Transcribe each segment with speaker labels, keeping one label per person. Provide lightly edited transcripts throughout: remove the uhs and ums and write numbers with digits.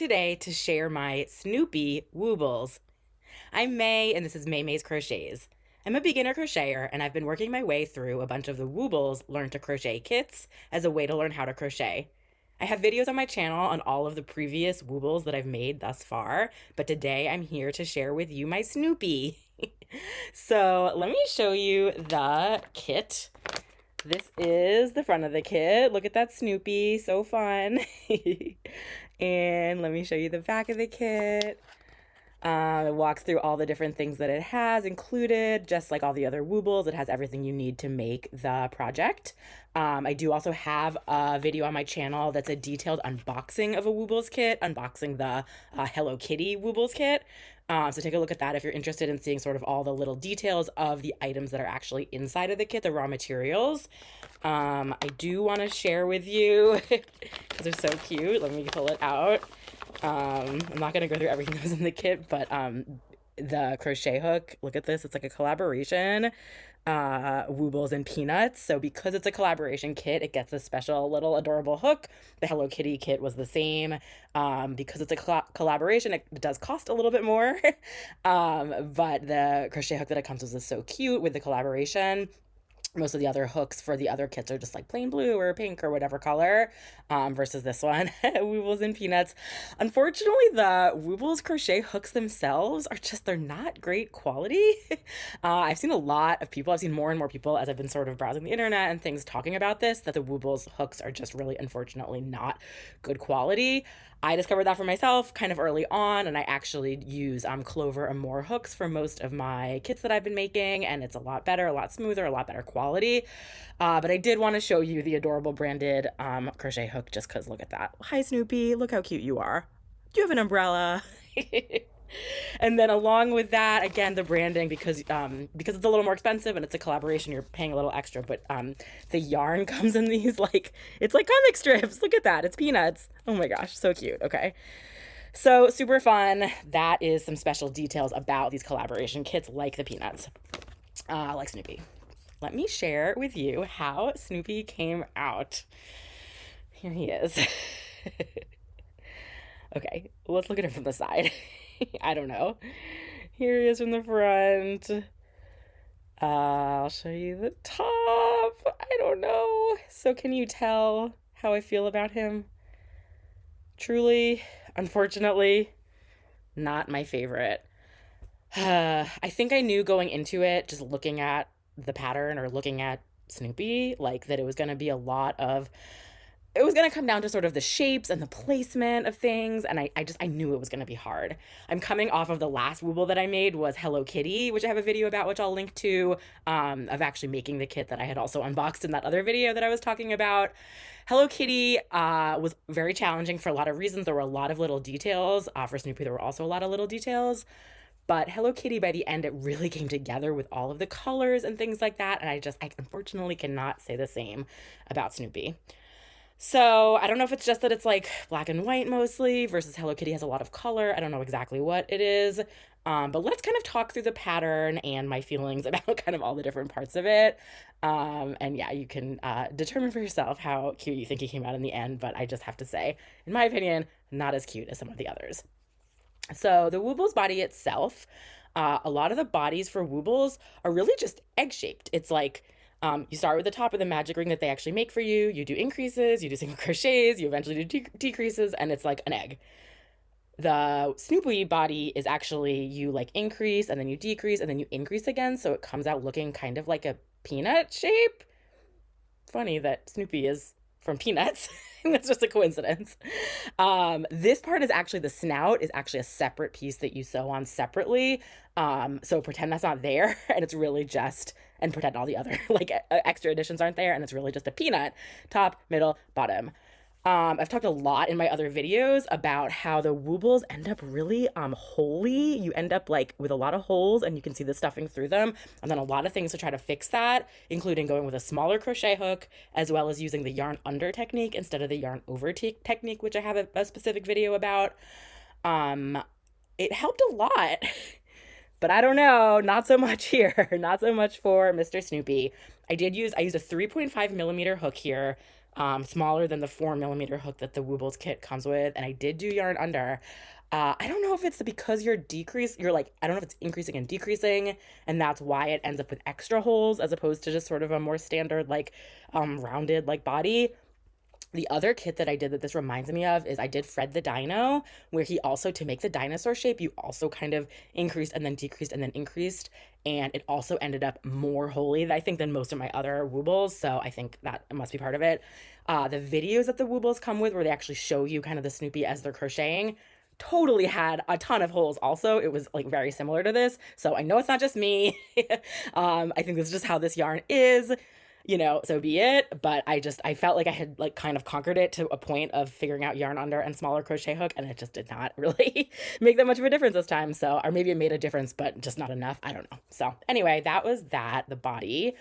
Speaker 1: today to share my Snoopy Woobles. I'm May, and this is May's Crochets. I'm a beginner crocheter, and I've been working my way through a bunch of the Woobles Learn to Crochet kits as a way to learn how to crochet. I have videos on my channel on all of the previous Woobles that I've made thus far, but today I'm here to share with you my Snoopy. So let me show you the kit. This is the front of the kit. Look at that Snoopy, so fun. And let me show you the back of the kit. It walks through all the different things that it has included, just like all the other Woobles. It has everything you need to make the project. I do also have a video on my channel that's a detailed unboxing of a Woobles kit, unboxing the Hello Kitty Woobles kit. So take a look at that if you're interested in seeing sort of all the little details of the items that are actually inside of the kit, the raw materials. I do want to share with you, because they're so cute. Let me pull it out. I'm not going to go through everything that was in the kit, but the crochet hook, look at this. It's like a collaboration, Woobles and Peanuts. So because it's a collaboration kit, it gets a special little adorable hook. The Hello Kitty kit was the same. Because it's a collaboration, it does cost a little bit more. But the crochet hook that it comes with is so cute with the collaboration. Most of the other hooks for the other kits are just like plain blue or pink or whatever color, versus this one, Woobles and Peanuts. Unfortunately, the Woobles crochet hooks themselves are just, they're not great quality. I've seen a lot of people, I've seen more and more people as I've been sort of browsing the internet and things talking about this, that the Woobles hooks are just really, unfortunately, not good quality. I discovered that for myself kind of early on, and I actually use Clover and More hooks for most of my kits that I've been making, and it's a lot better, a lot smoother, a lot better quality. But I did want to show you the adorable branded crochet hook just because look at that. Hi, Snoopy. Look how cute you are. Do you have an umbrella? And then along with that, again, the branding, because it's a little more expensive and it's a collaboration, you're paying a little extra, but the yarn comes in these, like, it's like comic strips. Look at that. It's Peanuts. Oh my gosh, so cute. Okay. So super fun. That is some special details about these collaboration kits, like the Peanuts, like Snoopy. Let me share with you how Snoopy came out. Here he is. Okay, let's look at him from the side. I don't know. Here he is from the front. I'll show you the top. I don't know. So can you tell how I feel about him? Truly, unfortunately, not my favorite. I think I knew going into it, just looking at the pattern or looking at Snoopy, like that it was going to be a lot of, it was going to come down to sort of the shapes and the placement of things, and I knew it was going to be hard. I'm coming off of the last Wooble that I made was Hello Kitty, which I have a video about, which I'll link to, of actually making the kit that I had also unboxed in that other video that I was talking about. Hello Kitty was very challenging for a lot of reasons. There were a lot of little details. For Snoopy, there were also a lot of little details. But Hello Kitty, by the end, it really came together with all of the colors and things like that, and I unfortunately cannot say the same about Snoopy. So I don't know if it's just that it's like black and white mostly versus Hello Kitty has a lot of color. I don't know exactly what it is. But let's kind of talk through the pattern and my feelings about kind of all the different parts of it. And yeah, you can determine for yourself how cute you think he came out in the end. But I just have to say, in my opinion, not as cute as some of the others. So the Woobles body itself, a lot of the bodies for Woobles are really just egg-shaped. It's like, you start with the top of the magic ring that they actually make for you. You do increases, you do single crochets, you eventually do decreases, and it's like an egg. The Snoopy body is actually you like increase and then you decrease and then you increase again. So it comes out looking kind of like a peanut shape. Funny that Snoopy is from Peanuts. That's just a coincidence. This part is actually, the snout is actually a separate piece that you sew on separately. So pretend that's not there, and it's really just, and pretend all the other like extra additions aren't there, and it's really just a peanut, top, middle, bottom. I've talked a lot in my other videos about how the Woobles end up really holy. You end up like with a lot of holes and you can see the stuffing through them. And then a lot of things to try to fix that, including going with a smaller crochet hook, as well as using the yarn under technique instead of the yarn over technique, which I have a specific video about. It helped a lot. But I don't know, not so much here. Not so much for Mr. Snoopy. I used a 3.5 millimeter hook here. smaller than the 4mm hook that the Woobles kit comes with, and I did do yarn under. I don't know if it's because you're like, I don't know if it's increasing and decreasing, and that's why it ends up with extra holes as opposed to just sort of a more standard, like, rounded, like, body. The other kit that I did that this reminds me of is I did Fred the Dino, where he also, to make the dinosaur shape, you also kind of increased and then decreased and then increased. And it also ended up more holy, I think, than most of my other Woobles. So I think that must be part of it. The videos that the Woobles come with, where they actually show you kind of the Snoopy as they're crocheting, totally had a ton of holes also. It was like very similar to this. So I know it's not just me. I think this is just how this yarn is, so be it. But I felt like I had like kind of conquered it to a point of figuring out yarn under and smaller crochet hook, and it just did not really make that much of a difference this time. So, or maybe it made a difference, but just not enough. I don't know. So anyway, that was the body.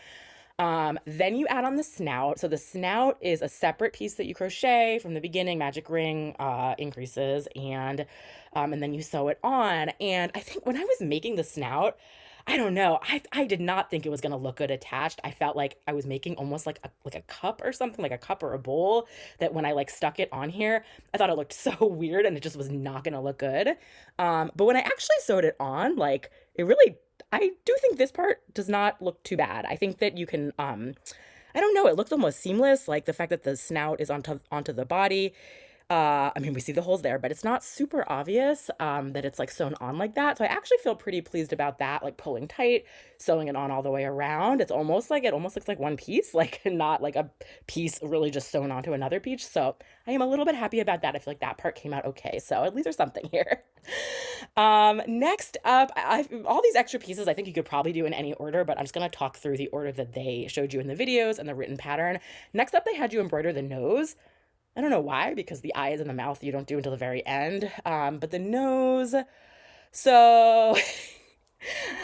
Speaker 1: Then you add on the snout. So the snout is a separate piece that you crochet from the beginning, magic ring, increases, and then you sew it on. And I think when I was making the snout, I don't know. I did not think it was gonna look good attached. I felt like I was making almost like a cup or something, like a cup or a bowl, that when I like stuck it on here, I thought it looked so weird and it just was not gonna look good. But when I actually sewed it on, like, it really, I do think this part does not look too bad. I think that you can, I don't know, it looks almost seamless, like the fact that the snout is onto the body. I mean, we see the holes there, but it's not super obvious that it's like sewn on like that. So I actually feel pretty pleased about that, like pulling tight, sewing it on all the way around. It's almost like, it almost looks like one piece, like not like a piece really just sewn onto another piece. So I am a little bit happy about that. I feel like that part came out okay. So at least there's something here. Next up, all these extra pieces I think you could probably do in any order, but I'm just going to talk through the order that they showed you in the videos and the written pattern. Next up, they had you embroider the nose. I don't know why, because the eyes and the mouth you don't do until the very end. But the nose, so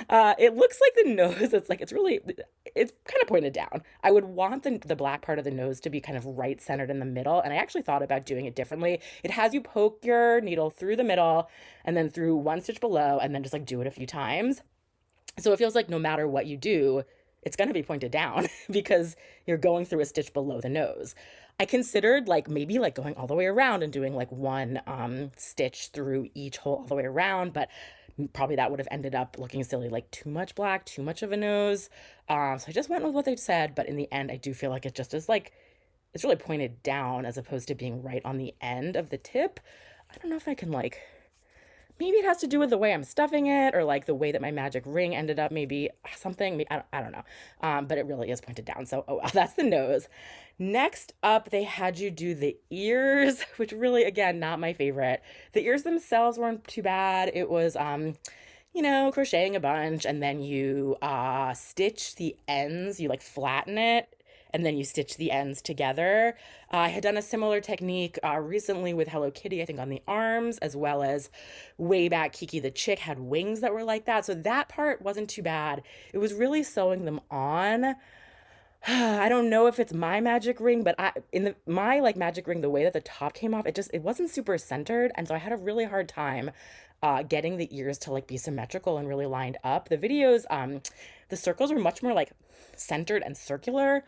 Speaker 1: it looks like the nose, it's kind of pointed down. I would want the black part of the nose to be kind of right centered in the middle. And I actually thought about doing it differently. It has you poke your needle through the middle and then through one stitch below and then just like do it a few times. So it feels like no matter what you do, it's going to be pointed down because you're going through a stitch below the nose. I considered like maybe like going all the way around and doing like one stitch through each hole all the way around, but probably that would have ended up looking silly, like too much black, too much of a nose. So I just went with what they said, but in the end, I do feel like it just is like, it's really pointed down as opposed to being right on the end of the tip. I don't know if I can like, maybe it has to do with the way I'm stuffing it or like the way that my magic ring ended up, maybe something, I don't know. But it really is pointed down. So, oh well, that's the nose. Next up, they had you do the ears, which really, again, not my favorite. The ears themselves weren't too bad. It was, crocheting a bunch and then you stitch the ends, you like flatten it and then you stitch the ends together. I had done a similar technique recently with Hello Kitty, I think on the arms, as well as way back Kiki the Chick had wings that were like that. So that part wasn't too bad. It was really sewing them on. I don't know if it's my magic ring, but my like magic ring, the way that the top came off, it wasn't super centered, and so I had a really hard time getting the ears to like be symmetrical and really lined up. The videos, the circles were much more like centered and circular.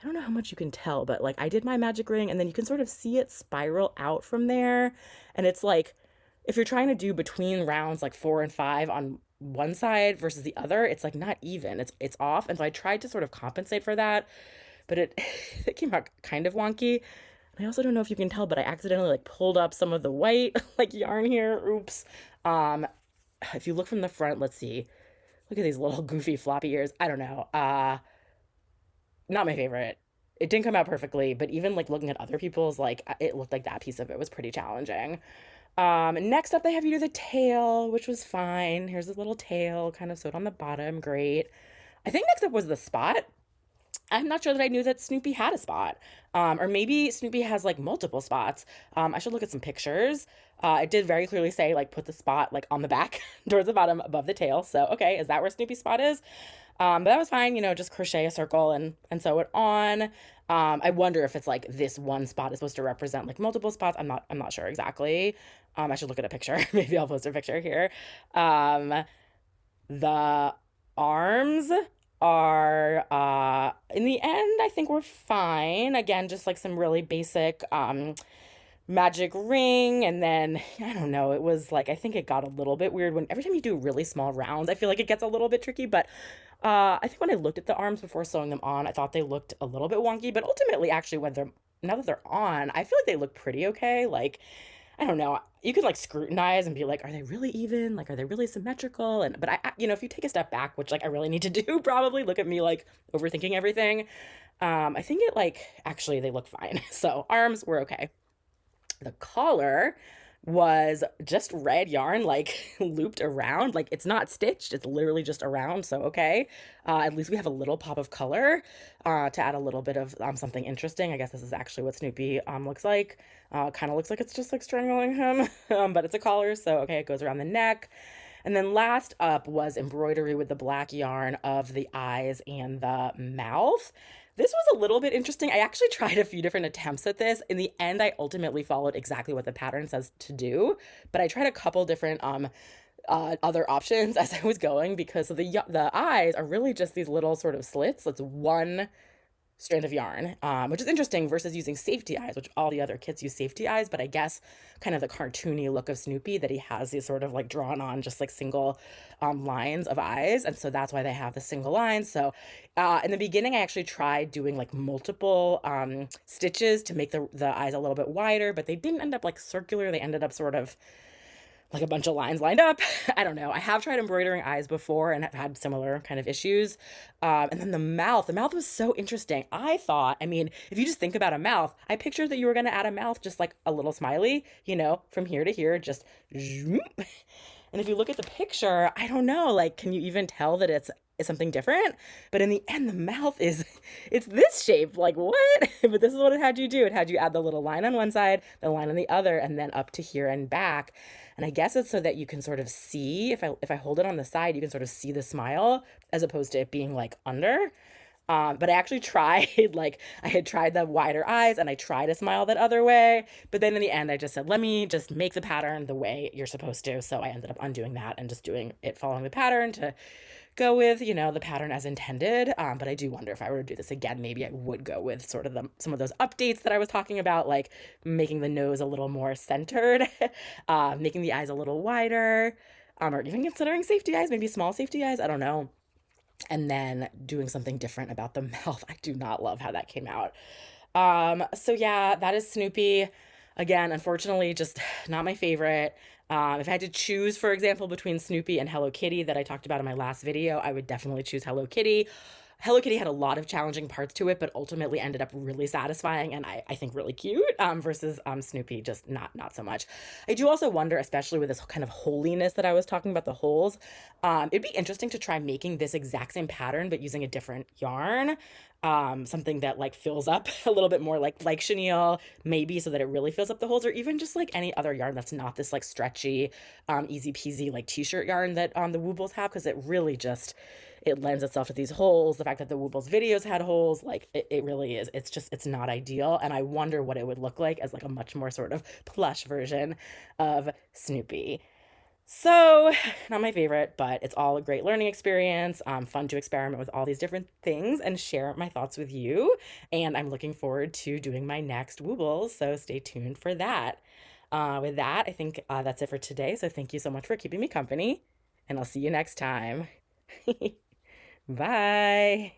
Speaker 1: I don't know how much you can tell, but like I did my magic ring, and then you can sort of see it spiral out from there, and it's like if you're trying to do between rounds like 4 and 5 on one side versus the other, it's like not even. It's off. And so I tried to sort of compensate for that, but it it came out kind of wonky. I also don't know if you can tell, but I accidentally like pulled up some of the white like yarn here. Oops. If you look from the front, let's see. Look at these little goofy floppy ears. I don't know. Not my favorite. It didn't come out perfectly, but even like looking at other people's, like it looked like that piece of it was pretty challenging. Next up, they have you do the tail, which was fine. Here's this little tail kind of sewed on the bottom. Great. I think next up was the spot. I'm not sure that I knew that Snoopy had a spot. Or maybe Snoopy has like multiple spots. I should look at some pictures. It did very clearly say like put the spot like on the back towards the bottom above the tail. So, okay, is that where Snoopy's spot is? But that was fine, just crochet a circle and sew it on. I wonder if it's like this one spot is supposed to represent like multiple spots. I'm not sure exactly. I should look at a picture. Maybe I'll post a picture here. The arms are in the end, I think we're fine. Again, just like some really basic magic ring, and then I don't know, it was like I think it got a little bit weird when every time you do really small rounds, I feel like it gets a little bit tricky, but I think when I looked at the arms before sewing them on, I thought they looked a little bit wonky, but ultimately actually when they're now that they're on, I feel like they look pretty okay. Like I don't know. You can like scrutinize and be like, are they really even? Like, are they really symmetrical? And but if you take a step back, which like I really need to do, probably look at me like overthinking everything. I think it like actually they look fine. So arms were okay. The collar was just red yarn, like looped around. Like it's not stitched, it's literally just around. So, okay. At least we have a little pop of color to add a little bit of something interesting. I guess this is actually what Snoopy looks like. Kind of looks like it's just like strangling him, but it's a collar. So, okay, it goes around the neck. And then last up was embroidery with the black yarn of the eyes and the mouth. This was a little bit interesting. I actually tried a few different attempts at this. In the end, I ultimately followed exactly what the pattern says to do, but I tried a couple different other options as I was going because the eyes are really just these little sort of slits. It's one strand of yarn, which is interesting versus using safety eyes, which all the other kits use safety eyes. But I guess kind of the cartoony look of Snoopy that he has these sort of like drawn on just like single lines of eyes. And so that's why they have the single lines. So in the beginning, I actually tried doing like multiple stitches to make the eyes a little bit wider, but they didn't end up like circular. They ended up sort of like a bunch of lines lined up. I don't know. I have tried embroidering eyes before and have had similar kind of issues. And then the mouth was so interesting. I thought, I mean, if you just think about a mouth, I pictured that you were going to add a mouth just like a little smiley, from here to here, just zoom. And if you look at the picture, I don't know, like, can you even tell that it's something different? But in the end, the mouth is, it's this shape. Like, what? But this is what it had you do. It had you add the little line on one side, the line on the other, and then up to here and back. And I guess it's so that you can sort of see, if I hold it on the side, you can sort of see the smile as opposed to it being like under. But I actually tried, like, I had tried the wider eyes and I tried to smile that other way. But then in the end, I just said, let me just make the pattern the way you're supposed to. So I ended up undoing that and just doing it following the pattern to go with, the pattern as intended. But I do wonder if I were to do this again, maybe I would go with sort of some of those updates that I was talking about, like making the nose a little more centered, making the eyes a little wider, or even considering safety eyes, maybe small safety eyes. I don't know, and then doing something different about the mouth. I do not love how that came out. So yeah, that is Snoopy. Again, unfortunately, just not my favorite. If I had to choose, for example, between Snoopy and Hello Kitty that I talked about in my last video, I would definitely choose Hello Kitty. Hello Kitty had a lot of challenging parts to it, but ultimately ended up really satisfying and I think really cute, versus Snoopy, just not so much. I do also wonder, especially with this kind of holiness that I was talking about, the holes, it'd be interesting to try making this exact same pattern, but using a different yarn. Something that like fills up a little bit more like chenille, maybe, so that it really fills up the holes, or even just like any other yarn that's not this like stretchy, easy peasy like t-shirt yarn that the Woobles have, because it really just it lends itself to these holes. The fact that the Woobles videos had holes, like it really is. It's not ideal, and I wonder what it would look like as like a much more sort of plush version of Snoopy. So, not my favorite, but it's all a great learning experience. Fun to experiment with all these different things and share my thoughts with you. And I'm looking forward to doing my next Woobles, so stay tuned for that. With that, I think that's it for today. So, thank you so much for keeping me company, and I'll see you next time. Bye.